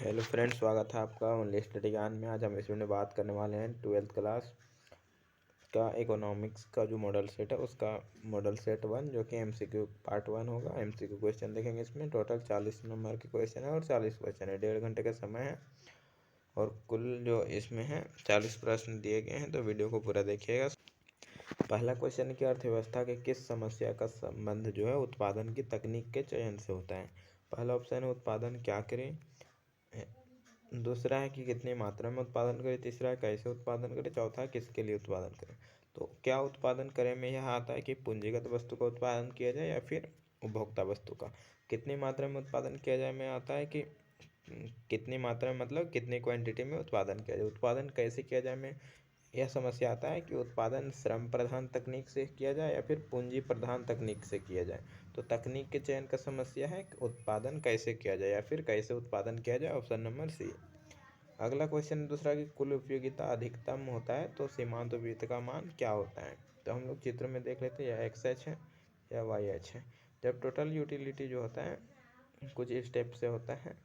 Hello friends, स्वागत है आपका ओनली स्टडी ज्ञान में। आज हम इस में बात करने वाले हैं 12th क्लास का इकोनॉमिक्स का जो मॉडल सेट है उसका मॉडल सेट 1, जो कि एमसीक्यू पार्ट 1 होगा। एमसीक्यू क्वेश्चन देखेंगे। इसमें टोटल 40 नंबर के क्वेश्चन है और 40 क्वेश्चन है। 1.5 घंटे का समय है और कुल जो इसमें है 40 प्रश्न दिए गए हैं, तो वीडियो को पूरा देखिएगा। पहला क्वेश्चन है कि अर्थव्यवस्था के किस समस्या का संबंध जो है उत्पादन की तकनीक के चयन से होता है। पहला ऑप्शन है उत्पादन क्या करें, दूसरा है कि कितनी मात्रा में उत्पादन करें, तीसरा है कैसे उत्पादन करें, चौथा है किसके लिए उत्पादन करें। तो क्या उत्पादन करें में यह आता है कि पूंजीगत वस्तु का उत्पादन किया जाए या फिर उपभोक्ता वस्तु का। कितनी मात्रा में उत्पादन किया जाए में आता है कि कितनी मात्रा में मतलब कितनी क्वांटिटी में उत्पादन किया जाए। उत्पादन कैसे किया जाए में यह समस्या आता है कि उत्पादन श्रम प्रधान तकनीक से किया जाए या फिर पूंजी प्रधान तकनीक से किया जाए। तो तकनीक के चयन का समस्या है कि उत्पादन कैसे किया जाए या फिर कैसे उत्पादन किया जाए, ऑप्शन नंबर सी। अगला क्वेश्चन दूसरा कि कुल उपयोगिता अधिकतम होता है तो सीमांत उपयोगिता का मान क्या होता है। तो हम लोग चित्र में देख लेते हैं, या एक्स एच है या वाई एच है। जब टोटल यूटिलिटी जो होता है कुछ स्टेप से होता है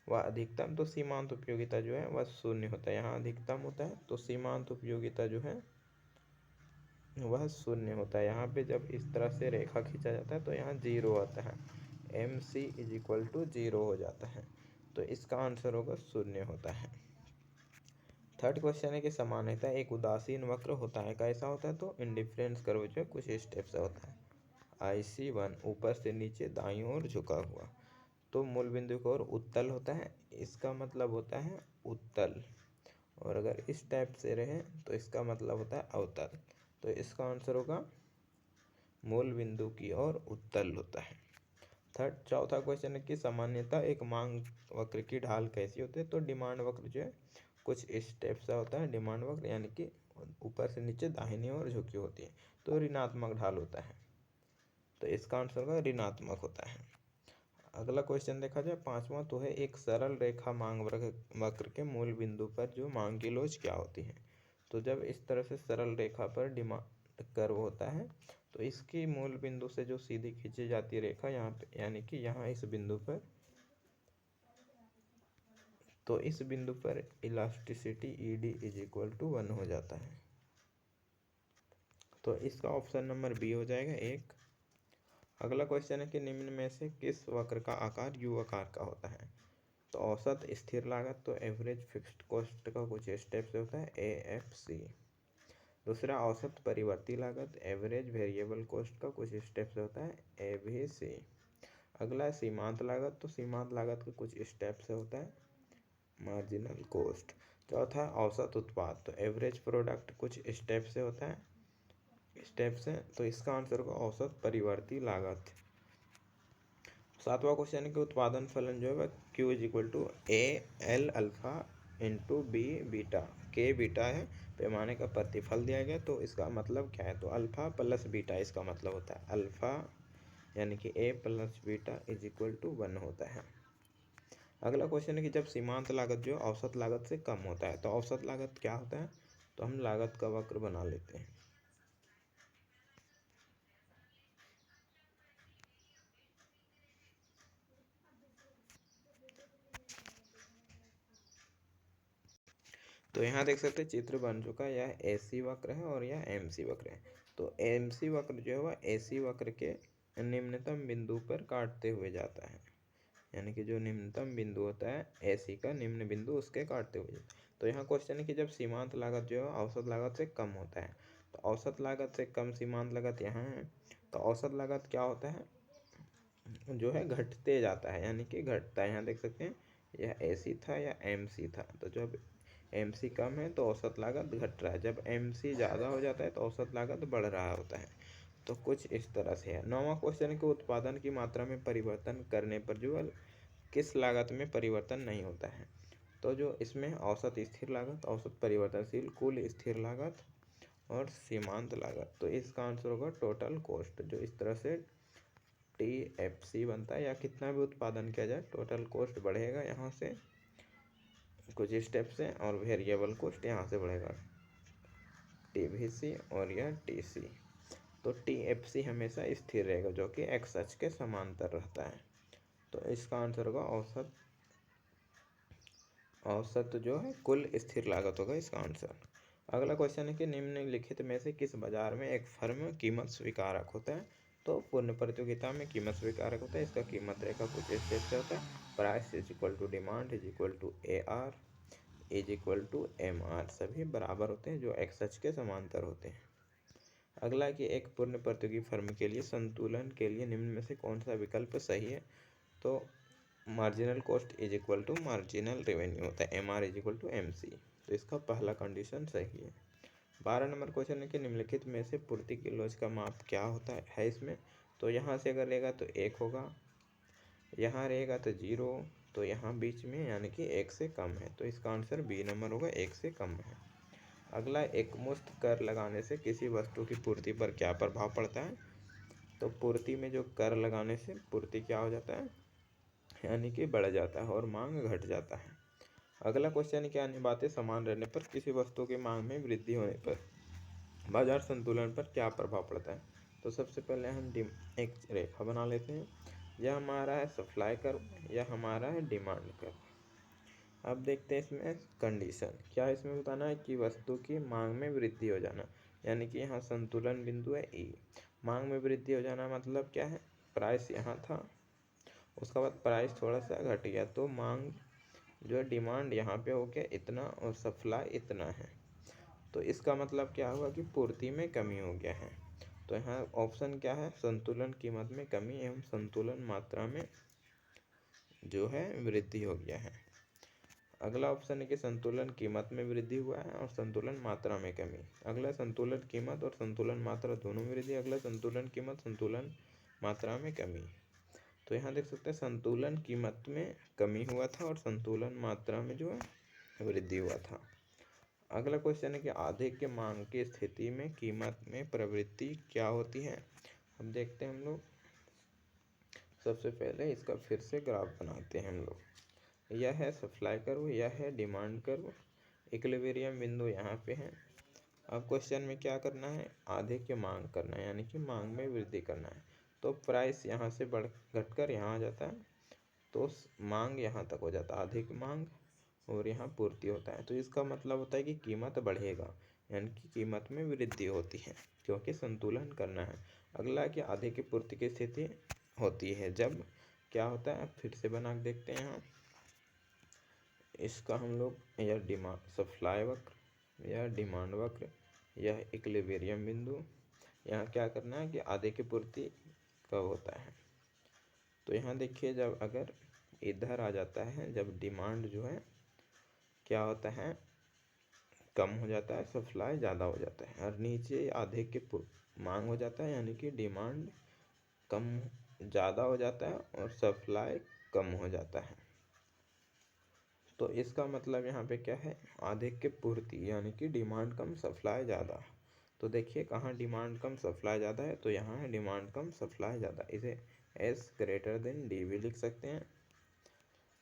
वह अधिकतम, तो सीमांत उपयोगिता जो है वह शून्य होता है। यहाँ अधिकतम होता है तो सीमांत उपयोगिता जो है वह शून्य होता है। यहाँ पे जब इस तरह से रेखा खींचा जाता है तो यहाँ जीरो आता है, M C is equal to zero हो जाता है। तो इसका आंसर होगा शून्य होता है। थर्ड क्वेश्चन है कि सामान्यतः एक उदासीन वक्र होता है, कैसा होता है। तो इंडिफरेंस कर्व जो है कुछ स्टेप से होता है। IC1 ऊपर से नीचे दाईं ओर झुका हुआ, तो मूल बिंदु की ओर उत्तल होता है, इसका मतलब होता है उत्तल। और अगर इस टाइप से रहे तो इसका मतलब होता है अवतल। तो इसका आंसर होगा मूल बिंदु की ओर उत्तल होता है। चौथा क्वेश्चन है कि सामान्यतः एक मांग वक्र की ढाल कैसी होती है। तो डिमांड वक्र जो है कुछ स्टेप सा होता है। डिमांड वक्र यानी कि ऊपर से नीचे दाहिनी ओर झुकी होती है, तो ऋणात्मक ढाल होता है। तो इसका आंसर होगा ऋणात्मक होता है। अगला क्वेश्चन देखा जाए पांचवा, तो है एक सरल रेखा मांग वक्र के मूल बिंदु पर जो मांग की लोच क्या होती है। तो जब इस तरह से सरल रेखा पर डिमांड कर्व होता है तो इसकी मूल बिंदु से जो सीधी खींची जाती रेखा यहाँ पे, यानी कि यहाँ इस बिंदु पर, तो इस बिंदु पर elasticity ED is equal to 1 हो जाता है। तो इसका ऑप्शन नंबर बी हो जाएगा 1। अगला क्वेश्चन है कि निम्न में से किस वक्र का आकार U आकार का होता है। तो औसत स्थिर लागत, तो एवरेज फिक्स्ड कॉस्ट का कुछ स्टेप से होता है, AFC। दूसरा औसत परिवर्ती लागत, एवरेज वेरिएबल कॉस्ट का कुछ स्टेप से होता है, ABC। अगला है सीमांत लागत, तो सीमांत लागत का कुछ स्टेप से होता है, मार्जिनल कॉस्ट। चौथा औसत उत्पाद, तो एवरेज प्रोडक्ट कुछ स्टेप से होता है, स्टेप से, तो इसका आंसर होगा औसत परिवर्ती लागत। सातवां क्वेश्चन है कि उत्पादन फलन जो है वह Q is equal to AL alpha into B beta, K beta है, पैमाने का प्रतिफल दिया गया। तो इसका मतलब क्या है। तो अल्फा प्लस बीटा इसका मतलब होता है, अल्फा यानी कि A plus beta is equal to 1 होता है। अगला क्वेश्चन है कि जब सीमांत लागत जो औसत लागत से कम होता है, तो औसत लागत क्या होता है। तो हम लागत का वक्र बना लेते हैं। तो यहाँ देख सकते हैं चित्र बन चुका है, यह AC वक्र है और यह MC वक्र है। तो MC वक्र जो है वह AC वक्र के निम्नतम बिंदु पर काटते हुए जाता है, यानी कि जो निम्नतम बिंदु होता है AC का निम्न बिंदु उसके काटते हुए। तो यहाँ क्वेश्चन है कि जब सीमांत लागत जो है औसत लागत से कम होता है, तो औसत लागत से कम सीमांत लागत यहाँ है। तो औसत लागत क्या होता है, जो है घटते जाता है, यानी कि घटता है। यहाँ देख सकते हैं यह AC था या MC था, तो जब MC कम है तो औसत लागत घट रहा है, जब MC ज़्यादा हो जाता है तो औसत लागत बढ़ रहा होता है। तो कुछ इस तरह से है। नौवां क्वेश्चन है कि उत्पादन की मात्रा में परिवर्तन करने पर जो किस लागत में परिवर्तन नहीं होता है। तो जो इसमें औसत स्थिर लागत, औसत परिवर्तनशील, कुल स्थिर लागत और सीमांत लागत। तो इसका आंसर होगा टोटल कॉस्ट। जो इस तरह से TFC बनता है, या कितना भी उत्पादन किया जाए टोटल कॉस्ट बढ़ेगा यहाँ से कुछ स्टेप से, और वेरिएबल कॉस्ट यहाँ से बढ़ेगा, TVC और यह TC। तो TFC हमेशा स्थिर रहेगा जो कि एक्स अक्ष के समांतर रहता है। तो इसका आंसर होगा औसत औसत जो है कुल स्थिर लागत होगा इसका आंसर। अगला क्वेश्चन है कि निम्नलिखित में से किस बाजार में एक फर्म कीमत स्वीकारक होता है। तो पूर्ण प्रतियोगिता में कीमत स्वीकारक होता है। इसका कीमत रेखा कुछ इस टाइप से होता है। Price is equal to demand is equal to AR is equal to MR, सभी बराबर होते हैं जो एक्स अक्ष के समांतर होते हैं। अगला कि एक पूर्ण प्रतियोगी फर्म के लिए संतुलन के लिए निम्न में से कौन सा विकल्प सही है। तो marginal cost is equal to marginal revenue होता है, MR is equal to MC। तो इसका पहला कंडीशन सही है। 12 नंबर क्वेश्चन है कि निम्नलिखित में से पूर्ति की लॉज का माप क्या होता है इसमें। तो यहाँ से अगर रहेगा तो 1 होगा, यहाँ रहेगा तो 0, तो यहाँ बीच में यानी कि 1 से कम है। तो इसका आंसर B नंबर होगा, 1 से कम है। अगला, एकमुश्त कर लगाने से किसी वस्तु की पूर्ति पर क्या प्रभाव पड़ता है। तो पूर्ति में जो कर लगाने से पूर्ति क्या हो जाता है, यानी कि बढ़ जाता है और मांग घट जाता है। अगला क्वेश्चन है कि अन्य बातें समान रहने पर किसी वस्तु की मांग में वृद्धि होने पर बाजार संतुलन पर क्या प्रभाव पड़ता है। तो सबसे पहले हम एक रेखा बना लेते हैं। यह हमारा है सप्लाई कर्व, यह हमारा है डिमांड कर्व। अब देखते हैं इसमें कंडीशन क्या है। इसमें बताना है कि वस्तु की मांग में वृद्धि हो जाना, यानी कि यहाँ संतुलन बिंदु है E। मांग में वृद्धि हो जाना मतलब क्या है, प्राइस यहाँ था, उसके बाद प्राइस थोड़ा सा घट गया, तो मांग जो है डिमांड यहाँ पे हो गया इतना और सप्लाई इतना है। तो इसका मतलब क्या हुआ कि पूर्ति में कमी हो गया है। तो यहाँ ऑप्शन क्या है, संतुलन कीमत में कमी एवं संतुलन मात्रा में जो है वृद्धि हो गया है। अगला ऑप्शन है कि संतुलन कीमत में वृद्धि हुआ है और संतुलन मात्रा में कमी। अगला, संतुलन कीमत और संतुलन मात्रा दोनों में वृद्धि। अगला, संतुलन कीमत संतुलन मात्रा में कमी। तो यहाँ देख सकते हैं संतुलन कीमत में कमी हुआ था और संतुलन मात्रा में जो है वृद्धि हुआ था। अगला क्वेश्चन है कि अधिक के मांग की स्थिति में कीमत में प्रवृत्ति क्या होती है। अब देखते हैं हम लोग। सबसे पहले इसका फिर से ग्राफ बनाते हैं हम लोग। यह है सप्लाई कर्व, यह है डिमांड कर्व, इक्विलिब्रियम बिंदु यहाँ पे है। अब क्वेश्चन में क्या करना है, अधिक की मांग करना है, यानी कि मांग में वृद्धि करना है। तो प्राइस यहाँ से बढ़ घटकर यहाँ आ जाता है, तो मांग यहाँ तक हो जाता है, अधिक मांग और यहाँ पूर्ति होता है। तो इसका मतलब होता है कि कीमत बढ़ेगा, यानी कि कीमत में वृद्धि होती है क्योंकि संतुलन करना है। अगला, कि अधिक की पूर्ति की स्थिति होती है जब क्या होता है, फिर से बना के देखते हैं यहाँ। इसका हम लोग, यह डिमांड सप्लाई वक्र, यह डिमांड वक्र, यह इक्विलिब्रियम बिंदु। यहाँ क्या करना है कि आधे की पूर्ति कब होता है। तो यहाँ देखिए, जब अगर इधर आ जाता है, जब डिमांड जो है क्या होता है, कम हो जाता है, सप्लाई ज़्यादा हो जाता है, और नीचे आधे के मांग हो जाता है, यानी कि डिमांड कम ज़्यादा हो जाता है और सप्लाई कम हो जाता है। तो इसका मतलब यहाँ पे क्या है, आधे के पूर्ति, यानी कि डिमांड कम सप्लाई ज़्यादा। तो देखिए कहाँ डिमांड कम सप्लाई ज़्यादा है, तो यहाँ है डिमांड कम सप्लाई ज़्यादा। इसे S ग्रेटर देन D भी लिख सकते हैं।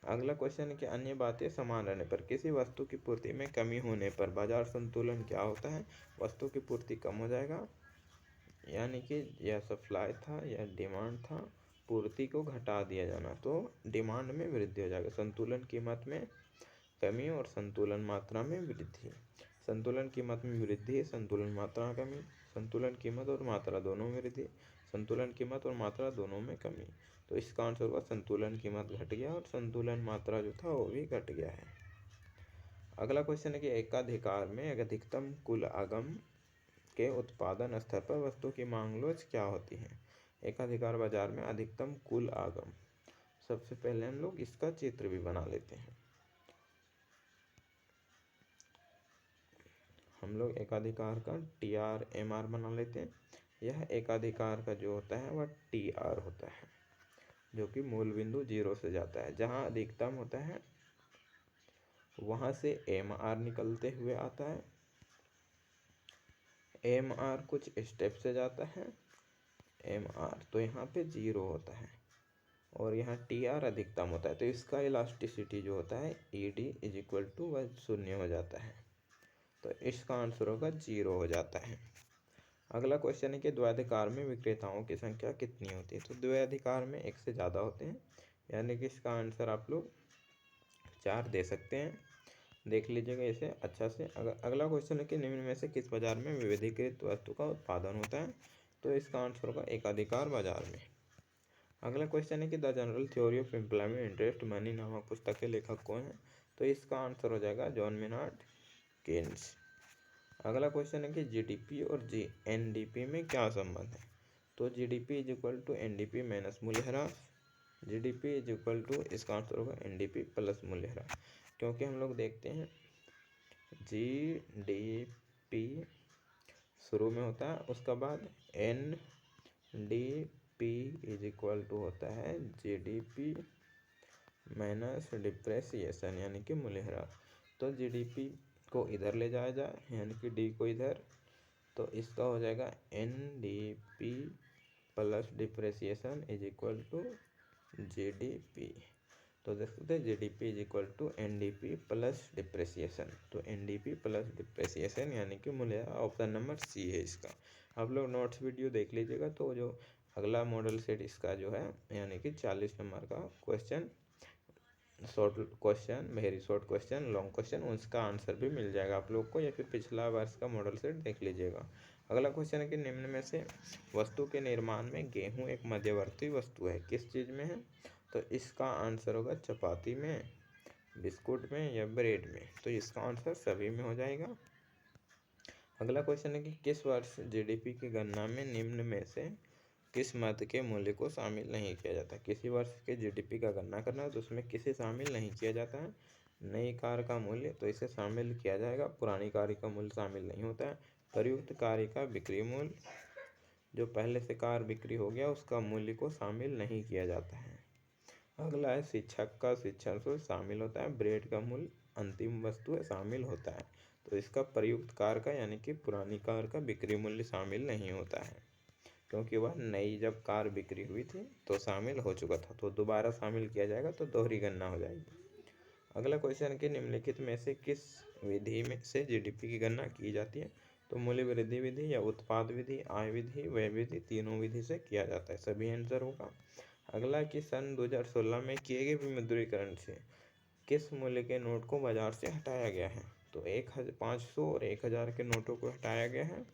अगला क्वेश्चन है कि अन्य बातें समान रहने पर किसी वस्तु की पूर्ति में कमी होने पर बाजार संतुलन क्या होता है। वस्तु की पूर्ति कम हो जाएगा, यानी कि यह सप्लाई था, यह डिमांड था, पूर्ति को घटा दिया जाना, तो डिमांड में वृद्धि हो जाएगा। संतुलन कीमत में कमी और संतुलन मात्रा में वृद्धि। संतुलन कीमत में वृद्धि, संतुलन मात्रा में कमी, संतुलन कीमत और मात्रा दोनों में वृद्धि, संतुलन कीमत और मात्रा दोनों में कमी। तो इसका आंसर होगा संतुलन कीमत घट गया और संतुलन मात्रा जो था वो भी घट गया है। अगला क्वेश्चन है कि एकाधिकार में अधिकतम कुल आगम के उत्पादन स्तर पर वस्तु की मांग लोच क्या होती है। एकाधिकार बाजार में अधिकतम कुल आगम। सबसे पहले हम लोग इसका चित्र भी बना लेते हैं। हम लोग एकाधिकार का TR MR बना लेते हैं। यह एकाधिकार का जो होता है वह TR होता है, जो कि मूल बिंदु 0 से जाता है। जहाँ अधिकतम होता है वहाँ से MR निकलते हुए आता है। MR कुछ स्टेप से जाता है MR, तो यहाँ पे 0 होता है और यहाँ TR अधिकतम होता है। तो इसका इलास्टिसिटी जो होता है ED इज इक्वल टू वह 0 हो जाता है। तो इसका आंसर होगा 0 हो जाता है। अगला क्वेश्चन है कि द्वैधाधिकार में विक्रेताओं की संख्या कितनी होती है। तो द्वैधाधिकार में 1 से ज़्यादा होते हैं, यानी कि इसका आंसर आप लोग 4 दे सकते हैं। देख लीजिएगा इसे अच्छा से। अगला क्वेश्चन है कि निम्न में से किस बाजार में विविधीकृत वस्तु का उत्पादन होता है? तो इसका आंसर होगा एकाधिकार बाजार में। अगला क्वेश्चन है कि the general theory of employment interest money नामक पुस्तक के लेखक कौन है? तो इसका आंसर हो जाएगा जॉन मेनार्ड केन्स। अगला क्वेश्चन है कि जीडीपी और एनडीपी में क्या संबंध है? तो GDP is equal to NDP minus मूल्यह्रास। जीडीपी इज इक्वल टू, इसका आंसर होगा एनडीपी प्लस मूल्यह्रास, क्योंकि हम लोग देखते हैं जीडीपी शुरू में होता है, उसके बाद एनडीपी इज इक्वल टू होता है जीडीपी माइनस डिप्रेसिएशन यानी कि मूल्यह्रास। तो जीडीपी को इधर ले जाया जाए यानी कि डी को इधर, तो इसका हो जाएगा NDP plus depreciation is equal to GDP. तो देख सकते हैं GDP is equal to NDP plus depreciation. तो एनडीपी प्लस डिप्रेसिएशन यानी कि मूल्य, ऑप्शन नंबर सी है इसका। आप लोग नोट्स वीडियो देख लीजिएगा। तो जो अगला मॉडल सेट इसका जो है यानी कि 40 नंबर का question, short question, very short question, long question, उसका आंसर भी मिल जाएगा आप लोग को, या फिर पिछला वर्ष का मॉडल सेट देख लीजिएगा। अगला क्वेश्चन है कि निम्न में से वस्तु के निर्माण में गेहूं एक मध्यवर्ती वस्तु है, किस चीज़ में है? तो इसका आंसर होगा चपाती में, बिस्कुट में या ब्रेड में। तो इसका आंसर सभी में हो जाएगा। अगला क्वेश्चन है कि किस वर्ष जीडीपी की गणना में निम्न में से किस मद के मूल्य को शामिल नहीं किया जाता? किसी वर्ष के जीडीपी का गणना करना है तो उसमें किसे शामिल नहीं किया जाता है? नई कार का मूल्य, तो इसे शामिल किया जाएगा। पुरानी कार का मूल्य शामिल नहीं होता है। प्रयुक्त कार का बिक्री मूल्य, जो पहले से कार बिक्री हो गया उसका मूल्य को शामिल नहीं किया जाता है। अगला है शिक्षक का शिक्षण शुल्क शामिल होता है। ब्रेड का मूल्य अंतिम वस्तु है, शामिल होता है। तो इसका प्रयुक्त कार का यानी कि पुरानी कार का बिक्री मूल्य शामिल नहीं होता है, क्योंकि वह नई जब कार बिक्री हुई थी तो शामिल हो चुका था। तो दोबारा शामिल किया जाएगा तो दोहरी गणना हो जाएगी। अगला क्वेश्चन कि निम्नलिखित में से किस विधि में से जीडीपी की गणना की जाती है? तो मूल्य वृद्धि विधि या उत्पाद विधि, आय विधि, व्यय विधि, तीनों विधि से किया जाता है, सभी आंसर होगा। अगला कि सन 2016 में किए गए विमुद्रीकरण से किस मूल्य के नोट को बाजार से हटाया गया है? तो 500 और 1000 के नोटों को हटाया गया है।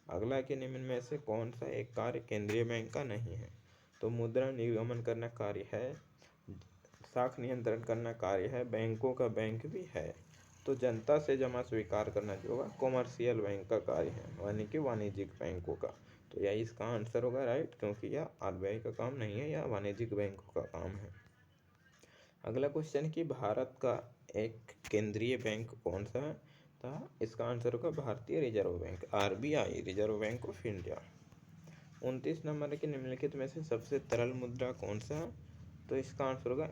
अगला कि निम्न में से कौन सा एक कार्य केंद्रीय बैंक का नहीं है? तो मुद्रा निर्गमन करना कार्य है, साख नियंत्रण करना कार्य है, बैंकों का बैंक भी है। तो जनता से जमा स्वीकार करना जो होगा कॉमर्शियल बैंक का कार्य है, यानी कि वाणिज्यिक बैंकों का। तो यह इसका आंसर होगा राइट, क्योंकि यह आरबीआई का काम नहीं है, यह वाणिज्यिक बैंकों का काम है। अगला क्वेश्चन कि भारत का एक केंद्रीय बैंक कौन सा है? था, इसका आंसर होगा भारतीय reserve bank, RBI, reserve bank of India. 29 number के निम्नलिखित में से सबसे तरल मुद्रा कौन सा है? तो इसका आंसर होगा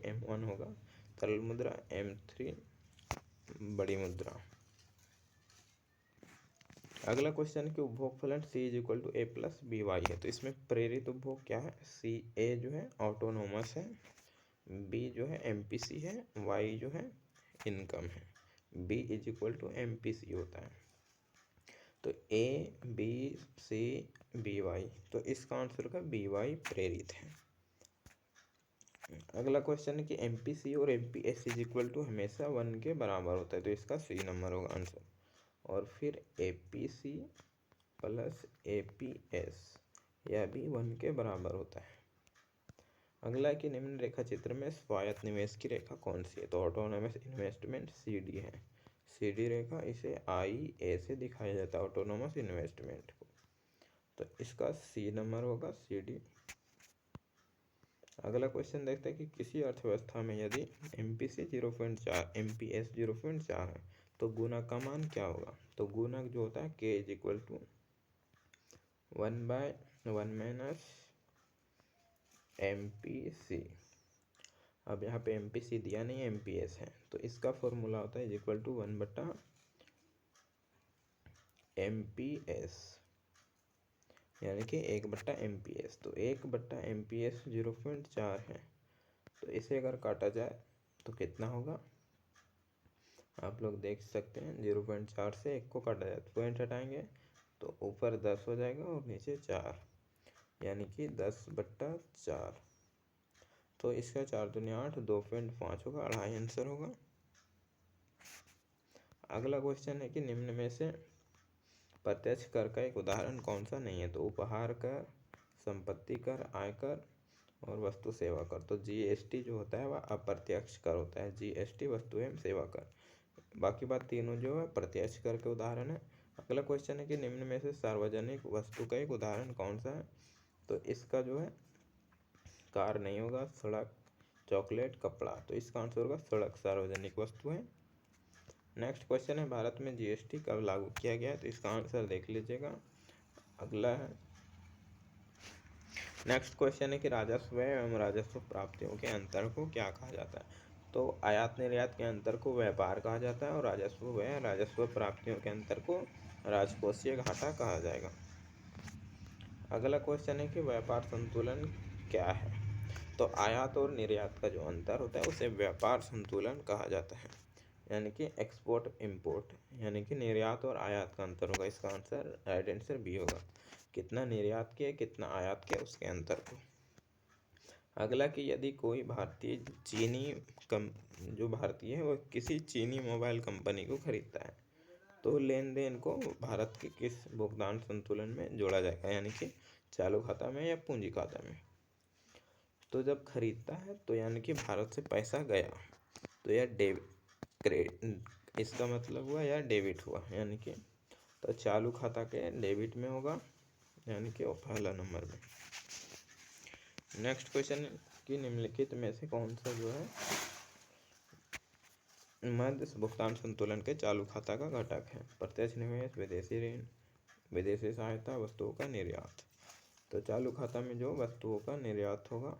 M1 होगा तरल मुद्रा, M3 बड़ी मुद्रा। अगला क्वेश्चन कि उपभोग फलन C is equal to A plus B Y है, तो इसमें प्रेरित उपभोग क्या है? A जो है ऑटोनोमस है, B जो है MPC है, Y जो है इनकम है। B is equal to MPC होता है। तो ABCBY, तो इसका आंसर का BY प्रेरित है। अगला क्वेश्चन है कि MPC और MPS इज इक्वल टू हमेशा 1 के बराबर होता है, तो इसका C नंबर होगा आंसर। और फिर APC प्लस APS यह भी 1 के बराबर होता है। अगला कि निम्न रेखा चित्र में स्वायत्त निवेश की रेखा कौन सी है? तो ऑटोनोमस इन्वेस्टमेंट CD है, CD रेखा, इसे IA से दिखाया जाता है ऑटोनोमस इन्वेस्टमेंट को। तो इसका C नंबर होगा CD। अगला क्वेश्चन देखते हैं कि किसी अर्थव्यवस्था में यदि MPC 0.4 MPS 0.4 है तो गुणक का मान क्या होगा? तो गुणक जो होता है K is equal to 1/1 minus MPC। अब यहाँ पे MPC दिया नहीं, MPS है, तो इसका फॉर्मूला होता है इज इक्वल टू 1/MPS यानी कि 1/MPS। तो 1/MPS 0.4 है, तो इसे अगर काटा जाए तो कितना होगा? आप लोग देख सकते हैं 0.4 से 1 को काटा जाए तो पॉइंट हटाएंगे तो ऊपर 10 हो जाएगा और नीचे 4, यानी कि 10/4। तो इसका 4 दूनी 8, 2.5 होगा, 2.5 आंसर होगा। अगला क्वेश्चन है कि निम्न में से प्रत्यक्ष कर का एक उदाहरण कौन सा नहीं है। तो उपहार कर, संपत्ति कर, आयकर और वस्तु सेवा कर। तो जीएसटी जो होता है वह अप्रत्यक्ष कर होता है, जीएसटी वस्तु एवं सेवा कर। बाकी बात तीनों जो है प्रत्यक्ष कर के उदाहरण है। अगला क्वेश्चन है कि निम्न में से सार्वजनिक वस्तु का एक उदाहरण कौन सा है। तो इसका जो है कार नहीं होगा, सड़क, चॉकलेट, कपड़ा। तो इसका आंसर होगा सड़क सार्वजनिक वस्तु है। नेक्स्ट क्वेश्चन है भारत में जीएसटी कब लागू किया गया है। तो इसका आंसर देख लीजिएगा। अगला है नेक्स्ट क्वेश्चन है कि राजस्व एवं राजस्व प्राप्तियों के अंतर को क्या कहा जाता है। तो आयात निर्यात के अंतर को व्यापार कहा जाता है और राजस्व व्यय राजस्व प्राप्तियों के अंतर को राजकोषीय घाटा कहा जाएगा। अगला क्वेश्चन है कि व्यापार संतुलन क्या है। तो आयात और निर्यात का जो अंतर होता है उसे व्यापार संतुलन कहा जाता है, यानी कि एक्सपोर्ट इम्पोर्ट, यानी कि निर्यात और आयात का अंतर होगा। इसका आंसर राइट आंसर बी होगा, कितना निर्यात किया कितना आयात किया उसके अंतर को। अगला कि यदि कोई भारतीय चीनी जो भारतीय है वो किसी चीनी मोबाइल कंपनी को खरीदता है तो लेन देन को भारत के किस भुगतान संतुलन में जोड़ा जाएगा, यानी कि चालू खाता में या पूंजी खाता में। तो जब खरीदता है तो यानी कि भारत से पैसा गया तो यह क्रेडिट, इसका मतलब हुआ या डेबिट हुआ, यानी कि तो चालू खाता के डेबिट में होगा, यानी कि वो पहला नंबर में। नेक्स्ट क्वेश्चन कि निम्नलिखित में से कौन सा जो है मध्य भुगतान संतुलन के चालू खाता का घटक है। प्रत्यक्ष निवेश, विदेशी ऋण, विदेशी सहायता, वस्तुओं का निर्यात। तो चालू खाता में जो वस्तुओं का निर्यात होगा